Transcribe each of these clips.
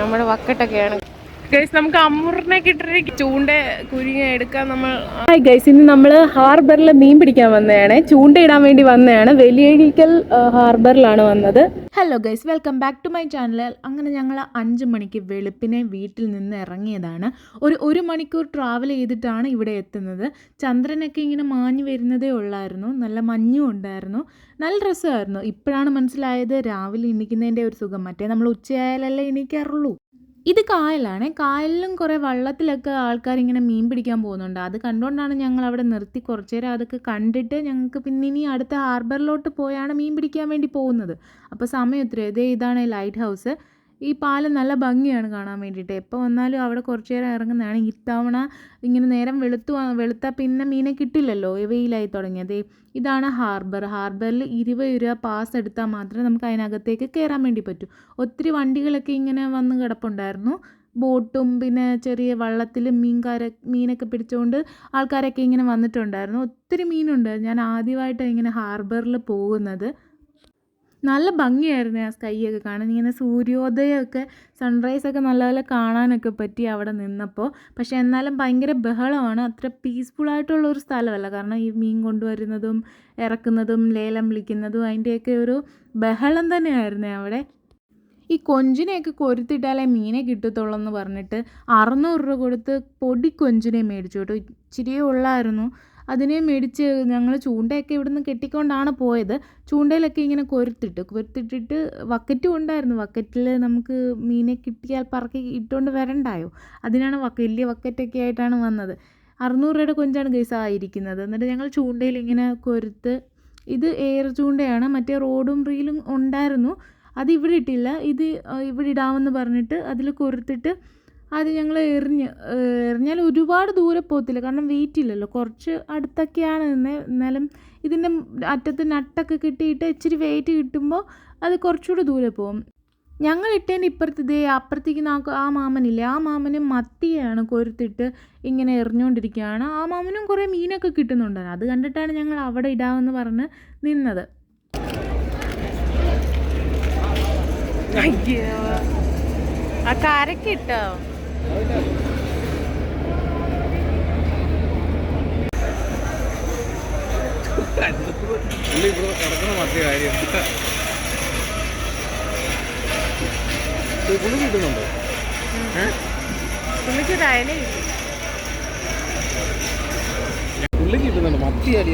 നമ്മുടെ വക്കട്ടൊക്കെയാണ് ഗൈസ്. നമുക്ക് അമ്മൂറിനെ കിട്ടിയ ചൂണ്ട കുരുങ്ങ എടുക്കാൻ നമ്മൾ. ഹായ് ഗൈസ്, ഇന്ന് നമ്മൾ ഹാർബറിൽ മീൻ പിടിക്കാൻ വന്നതാണ്. ചൂണ്ടയിടാൻ വേണ്ടി വന്നതാണ്. വലിയഴിക്കൽ ഹാർബറിലാണ് വന്നത്. Hello guys, welcome back to my channel. അങ്ങനെ ഞങ്ങൾ 5 മണിക്ക് വെളുപ്പിനെ വീട്ടിൽ നിന്ന് ഇറങ്ങിയതാണ്. ഒരു മണിക്കൂർ ട്രാവൽ ചെയ്തിട്ടാണ് ഇവിടെ എത്തുന്നത്. ചന്ദ്രനൊക്കെ ഇങ്ങനെ മാഞ്ഞു വരുന്നതേ ഉള്ളായിരുന്നു. നല്ല മഞ്ഞും ഉണ്ടായിരുന്നു. നല്ല രസമായിരുന്നു. ഇപ്പോഴാണ് മനസ്സിലായത് രാവിലെ എണീക്കുന്നതിൻ്റെ ഒരു സുഖം. മറ്റേ നമ്മൾ ഉച്ചയായാലല്ലേ എണീക്കാറുള്ളൂ. ഇത് കായലാണ്. കായലിലും കുറേ വള്ളത്തിലൊക്കെ ആൾക്കാരിങ്ങനെ മീൻ പിടിക്കാൻ പോകുന്നുണ്ട്. അത് കണ്ടുകൊണ്ടാണ് ഞങ്ങൾ അവിടെ നിർത്തി കുറച്ച് നേരം അതൊക്കെ കണ്ടിട്ട് ഞങ്ങൾക്ക് പിന്നെ ഇനി അടുത്ത ഹാർബറിലോട്ട് പോയാണ് മീൻ പിടിക്കാൻ വേണ്ടി പോകുന്നത്. അപ്പോൾ സമയം ഒത്തിരി. ഇതാണ് ലൈറ്റ് ഹൗസ്. ഈ പാലം നല്ല ഭംഗിയാണ് കാണാൻ വേണ്ടിയിട്ട്. എപ്പോൾ വന്നാലും അവിടെ കുറച്ച് നേരം ഇറങ്ങുന്നതാണ്. ഇത്തവണ ഇങ്ങനെ നേരം വെളുത്താൽ പിന്നെ മീനെ കിട്ടില്ലല്ലോ, വെയിലായി തുടങ്ങിയത്. ഇതാണ് ഹാർബറിൽ 20 രൂപ പാസ് എടുത്താൽ മാത്രമേ നമുക്ക് അതിനകത്തേക്ക് കയറാൻ വേണ്ടി പറ്റൂ. ഒത്തിരി വണ്ടികളൊക്കെ ഇങ്ങനെ വന്ന് കിടപ്പുണ്ടായിരുന്നു. ബോട്ടും പിന്നെ ചെറിയ വള്ളത്തിൽ മീനൊക്കെ പിടിച്ചുകൊണ്ട് ആൾക്കാരൊക്കെ ഇങ്ങനെ വന്നിട്ടുണ്ടായിരുന്നു. ഒത്തിരി മീനുണ്ട്. ഞാൻ ആദ്യമായിട്ടാണ് ഇങ്ങനെ ഹാർബറിൽ പോകുന്നത്. നല്ല ഭംഗിയായിരുന്നു ആ സ്കൈയൊക്കെ കാണാൻ. ഇങ്ങനെ സൂര്യോദയമൊക്കെ സൺറൈസൊക്കെ നല്ലപോലെ കാണാനൊക്കെ പറ്റി അവിടെ നിന്നപ്പോൾ. പക്ഷേ എന്നാലും ഭയങ്കര ബഹളമാണ്. അത്ര പീസ്ഫുള്ളായിട്ടുള്ളൊരു സ്ഥലമല്ല. കാരണം ഈ മീൻ കൊണ്ടുവരുന്നതും ഇറക്കുന്നതും ലേലം വിളിക്കുന്നതും അതിൻ്റെയൊക്കെ ഒരു ബഹളം തന്നെയായിരുന്നു അവിടെ. ഈ കൊഞ്ചിനെയൊക്കെ കൊരുത്തിട്ടാലേ മീനെ കിട്ടത്തുള്ളൂ എന്ന് പറഞ്ഞിട്ട് 600 രൂപ കൊടുത്ത് പൊടി കൊഞ്ചിനെ മേടിച്ചു കേട്ടോ. ഇച്ചിരിയേ ഉള്ളായിരുന്നു. അതിനെ മേടിച്ച് ഞങ്ങൾ ചൂണ്ടയൊക്കെ ഇവിടുന്ന് കെട്ടിക്കൊണ്ടാണ് പോയത്. ചൂണ്ടയിലൊക്കെ ഇങ്ങനെ കൊരുത്തിട്ടിട്ട് വക്കറ്റും ഉണ്ടായിരുന്നു. വക്കറ്റിൽ നമുക്ക് മീനെ കിട്ടിയാൽ പറക്കി ഇട്ടുകൊണ്ട് വരണ്ടായോ, അതിനാണ് വലിയ വക്കറ്റൊക്കെ ആയിട്ടാണ് വന്നത്. 600 രൂപയുടെ കൊഞ്ചാണ് ഗൈസ് ആയിരിക്കുന്നത്. എന്നിട്ട് ഞങ്ങൾ ചൂണ്ടയിൽ ഇങ്ങനെ കൊരുത്ത്. ഇത് എയർ ചൂണ്ടയാണ്. മറ്റേ റോഡും റീലും ഉണ്ടായിരുന്നു, അത് ഇവിടെ ഇട്ടില്ല. ഇത് ഇവിടെ ഇടാമെന്ന് പറഞ്ഞിട്ട് അതിൽ കൊരുത്തിട്ട് അത് ഞങ്ങൾ എറിഞ്ഞാൽ ഒരുപാട് ദൂരെ പോകത്തില്ല, കാരണം വെയിറ്റ് ഇല്ലല്ലോ. കുറച്ച് അടുത്തൊക്കെയാണ് എന്നാലും ഇതിൻ്റെ അറ്റത്ത് നട്ടൊക്കെ കിട്ടിയിട്ട് ഇച്ചിരി വെയിറ്റ് കിട്ടുമ്പോൾ അത് കുറച്ചുകൂടി ദൂരെ പോകും. ഞങ്ങൾ ഇട്ടതിൻ്റെ ഇപ്പുറത്ത് അപ്പുറത്തേക്ക് ആ മാമനില്ലേ, ആ മാമനും മത്തിയാണ് കൊരുത്തിട്ട് ഇങ്ങനെ എറിഞ്ഞുകൊണ്ടിരിക്കുകയാണ്. ആ മാമനും കുറേ മീനൊക്കെ കിട്ടുന്നുണ്ടായിരുന്നു. അത് കണ്ടിട്ടാണ് ഞങ്ങൾ അവിടെ ഇടാമെന്ന് പറഞ്ഞ് നിന്നത്. ആ കരക്കിട്ടോ കിടക്കണ മറ്റേ കാര്യം പുള്ളി കിട്ടുന്നുണ്ടോ? പുള്ളി കിട്ടുന്നുണ്ടോ? മത്തി അരി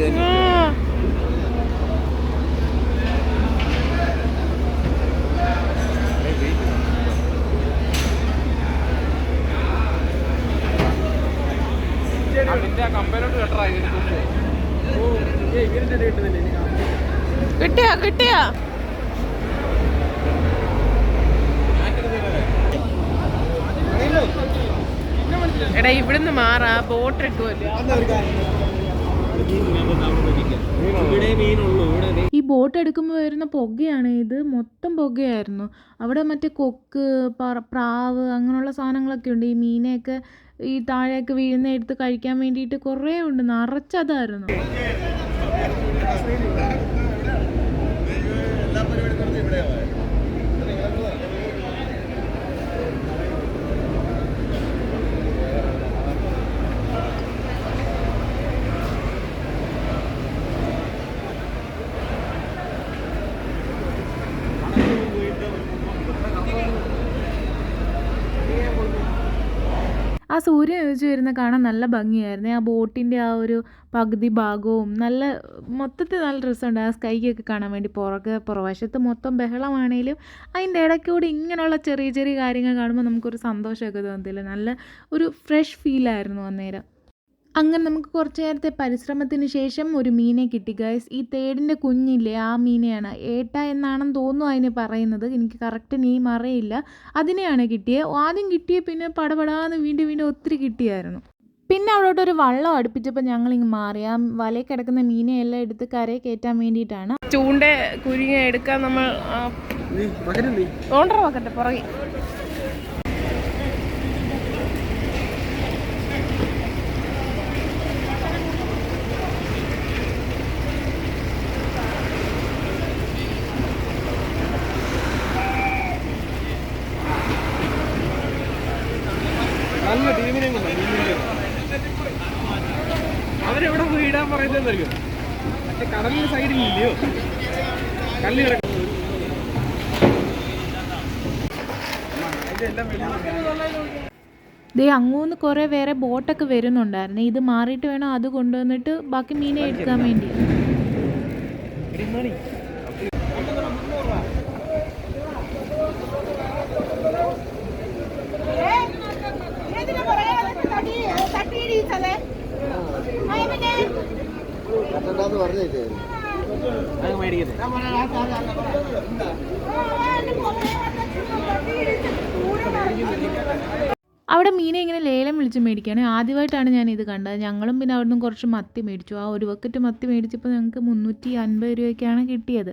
കിട്ടിയാ എടാ ഇവിടുന്ന് മാറാ, ബോട്ട് ഇട്ടുമല്ലോ. ഈ ബോട്ട് എടുക്കുമ്പോൾ വരുന്ന പുകയാണ്. ഇത് മൊത്തം പുകയായിരുന്നു. അവിടെ മറ്റേ കൊക്ക്, പ്രാവ് അങ്ങനെയുള്ള സാധനങ്ങളൊക്കെ ഉണ്ട്. ഈ മീനെയൊക്കെ ഈ താഴെയൊക്കെ വീഴുന്ന എടുത്ത് കഴിക്കാൻ വേണ്ടിയിട്ട് കുറേ ഉണ്ട്. നിറച്ചതായിരുന്നു. ആ സൂര്യൻ ഉദിച്ച് വരുന്ന കാണാൻ നല്ല ഭംഗിയായിരുന്നു. ആ ബോട്ടിൻ്റെ ആ ഒരു പകുതി ഭാഗവും നല്ല മൊത്തത്തിൽ നല്ല രസമുണ്ട്. ആ സ്കൈയൊക്കെ കാണാൻ വേണ്ടി പുറവശത്ത് മൊത്തം ബഹളമാണേലും അതിൻ്റെ ഇടയ്ക്കൂടി ഇങ്ങനെയുള്ള ചെറിയ ചെറിയ കാര്യങ്ങൾ കാണുമ്പോൾ നമുക്കൊരു സന്തോഷമൊക്കെ തോന്നത്തില്ല. നല്ല ഒരു ഫ്രഷ് ഫീലായിരുന്നു അന്നേരം. അങ്ങനെ നമുക്ക് കുറച്ച് നേരത്തെ പരിശ്രമത്തിന് ശേഷം ഒരു മീനെ കിട്ടി ഗൈസ്. ഈ തേടിൻ്റെ കുഞ്ഞില്ലേ, ആ മീനെയാണ്. ഏട്ട എന്നാണെന്ന് തോന്നുന്നു അതിന് പറയുന്നത്. എനിക്ക് കറക്റ്റ് നെയിം അറിയില്ല. അതിനെയാണ് കിട്ടിയത്. ആദ്യം കിട്ടിയ പിന്നെ പടപടാന്ന് വീണ്ടും ഒത്തിരി കിട്ടിയായിരുന്നു. പിന്നെ അവിടോട്ടൊരു വള്ളം അടുപ്പിച്ചപ്പോൾ ഞങ്ങളിങ്ങ് മാറി. ആ വലയിൽ കിടക്കുന്ന മീനെ എല്ലാം എടുത്ത് കരയിൽ കയറ്റാൻ വേണ്ടിയിട്ടാണ്. ചൂണ്ട കുരുങ്ങ എടുക്കാൻ നമ്മൾ വക്കട്ടെ പുറകെ. മറ്റേ കടലിന്റെ സൈഡിലില്ലയോ കല്ല് കിടക്കും ദേ അങ്ങൂന്ന് കുറേ വേറെ ബോട്ടൊക്കെ വരുന്നുണ്ടായിരുന്നു. ഇത് മാറിയിട്ട് വേണം അത് കൊണ്ടുവന്നിട്ട് ബാക്കി മീനെ എടുക്കാൻ വേണ്ടി. അവിടെ മീനെ ഇങ്ങനെ ലേലം വിളിച്ച് മേടിക്കുകയാണ്. ആദ്യമായിട്ടാണ് ഞാൻ ഇത് കണ്ടത്. ഞങ്ങളും പിന്നെ അവിടെ നിന്ന് കുറച്ച് മത്തി മേടിച്ചു. ആ ഒരു ബക്കറ്റ് മത്തി മേടിച്ചപ്പോൾ ഞങ്ങൾക്ക് 350 രൂപയ്ക്കാണ് കിട്ടിയത്.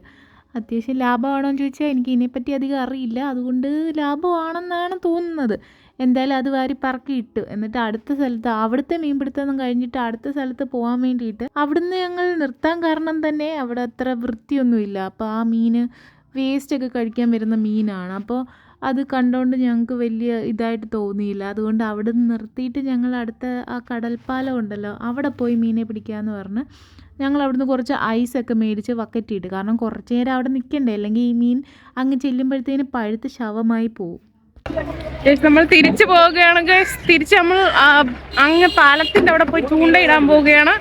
അത്യാവശ്യം ലാഭമാണോ എന്ന് ചോദിച്ചാൽ എനിക്ക് ഇതിനെപ്പറ്റി അധികം അറിയില്ല. അതുകൊണ്ട് ലാഭമാണെന്നാണ് തോന്നുന്നത്. എന്തായാലും അത് വാരി പറക്കി ഇട്ടു. എന്നിട്ട് അടുത്ത സ്ഥലത്ത് അവിടുത്തെ മീൻപിടുത്തം കഴിഞ്ഞിട്ട് അടുത്ത സ്ഥലത്ത് പോകാൻ വേണ്ടിയിട്ട് അവിടുന്ന് ഞങ്ങൾ നിർത്താൻ കാരണം തന്നെ അവിടെ അത്ര വൃത്തിയൊന്നുമില്ല. അപ്പോൾ ആ മീൻ വേസ്റ്റൊക്കെ കഴിക്കാൻ വരുന്ന മീനാണ്. അപ്പോൾ അത് കണ്ടുകൊണ്ട് ഞങ്ങൾക്ക് വലിയ ഇതായിട്ട് തോന്നിയില്ല. അതുകൊണ്ട് അവിടെ നിന്ന് നിർത്തിയിട്ട് ഞങ്ങൾ അടുത്ത ആ കടൽപ്പാലം ഉണ്ടല്ലോ അവിടെ പോയി മീനെ പിടിക്കാമെന്ന് പറഞ്ഞ് ഞങ്ങൾ അവിടുന്ന് കുറച്ച് ഐസൊക്കെ മേടിച്ച് വക്കറ്റിയിട്ട്. കാരണം കുറച്ച് നേരം അവിടെ നിൽക്കണ്ടേ, അല്ലെങ്കിൽ ഈ മീൻ അങ്ങ് ചെല്ലുമ്പോഴത്തേന് പഴുത്ത് ശവമായി പോവും. നമ്മൾ തിരിച്ചു പോവുകയാണ് ഗൈസ്. തിരിച്ച് നമ്മൾ അങ്ങ് പാലത്തിന്റെ അവിടെ പോയി ചൂണ്ടയിടാൻ പോവുകയാണ്.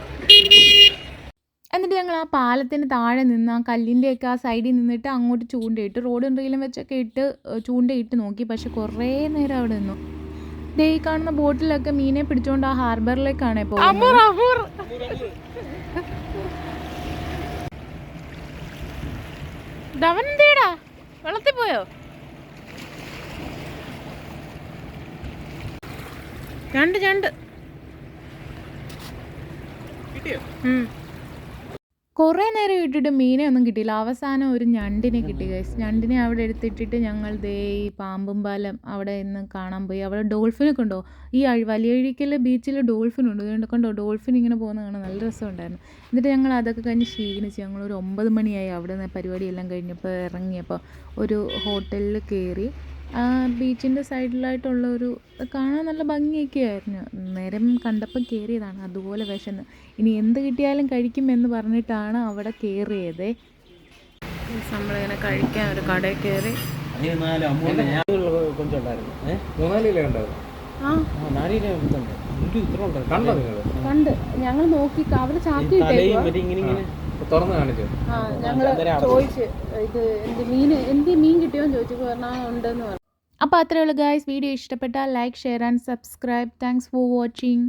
എന്നിട്ട് ഞങ്ങൾ ആ പാലത്തിന് താഴെ നിന്ന് ആ കല്ലിൻ്റെയൊക്കെ ആ സൈഡിൽ നിന്നിട്ട് അങ്ങോട്ട് ചൂണ്ടയിട്ട് റോഡും റീലും വെച്ചൊക്കെ ഇട്ട് ചൂണ്ടയിട്ട് നോക്കി. പക്ഷെ കുറേ നേരം അവിടെ നിന്നു. ദേ ഈ കാണുന്ന ബോട്ടിലൊക്കെ മീനെ പിടിച്ചുകൊണ്ട് ആ ഹാർബറിലേക്കാണ് പോകുന്നത്. ധവനെന്തേടാ വെള്ളത്തിൽ പോയോ? രണ്ട് കിട്ടിയോ? കുറേ നേരം ഇട്ടിട്ട് മീനെ ഒന്നും കിട്ടിയില്ല. അവസാനം ഒരു ഞണ്ടിനെ കിട്ടി ഗൈസ്. ഞണ്ടിനെ അവിടെ എടുത്തിട്ടിട്ട് ഞങ്ങൾ ദേ ഈ പാമ്പും പാലം അവിടെ നിന്ന് കാണാൻ പോയി. അവിടെ ഡോൾഫിനൊക്കെ ഉണ്ടോ? ഈ വലിയഴിക്കൽ ബീച്ചിൽ ഡോൾഫിനുണ്ട്. അതുകൊണ്ട് കണ്ടോ ഡോൾഫിൻ ഇങ്ങനെ പോകുന്ന കാണാൻ നല്ല രസമുണ്ടായിരുന്നു. എന്നിട്ട് ഞങ്ങൾ അതൊക്കെ കഴിഞ്ഞ് ക്ഷീണിച്ച് ഞങ്ങളൊരു 9 മണിയായി അവിടെ നിന്ന് പരിപാടിയെല്ലാം കഴിഞ്ഞപ്പോൾ ഇറങ്ങിയപ്പോൾ ഒരു ഹോട്ടലിൽ കയറി. ആ ബീച്ചിൻ്റെ സൈഡിലായിട്ടുള്ള ഒരു കാണാൻ നല്ല ഭംഗിയൊക്കെ ആയിരുന്നു. നേരം കണ്ടപ്പം കയറിയതാണ്. അതുപോലെ വിശന്ന് ഇനി എന്ത് കിട്ടിയാലും കഴിക്കുമെന്ന് പറഞ്ഞിട്ടാണ് അവിടെ കയറിയത്. നമ്മളിങ്ങനെ കഴിക്കാൻ ഒരു കടയിൽ കയറി. കണ്ട് ഞങ്ങൾ നോക്കി അവര് ചാക്കി തുറന്ന് കാണിച്ചു. ഞങ്ങള് ചോദിച്ചു ഇത് എന്ത് മീൻ കിട്ടിയോന്ന് ചോദിച്ചു. പറഞ്ഞാൽ ഉണ്ടെന്ന് പറഞ്ഞു. അപ്പോൾ അത്രയേ ഉള്ളൂ ഗായ്സ്. വീഡിയോ ഇഷ്ടപ്പെട്ടാൽ like, share and subscribe. Thanks for watching.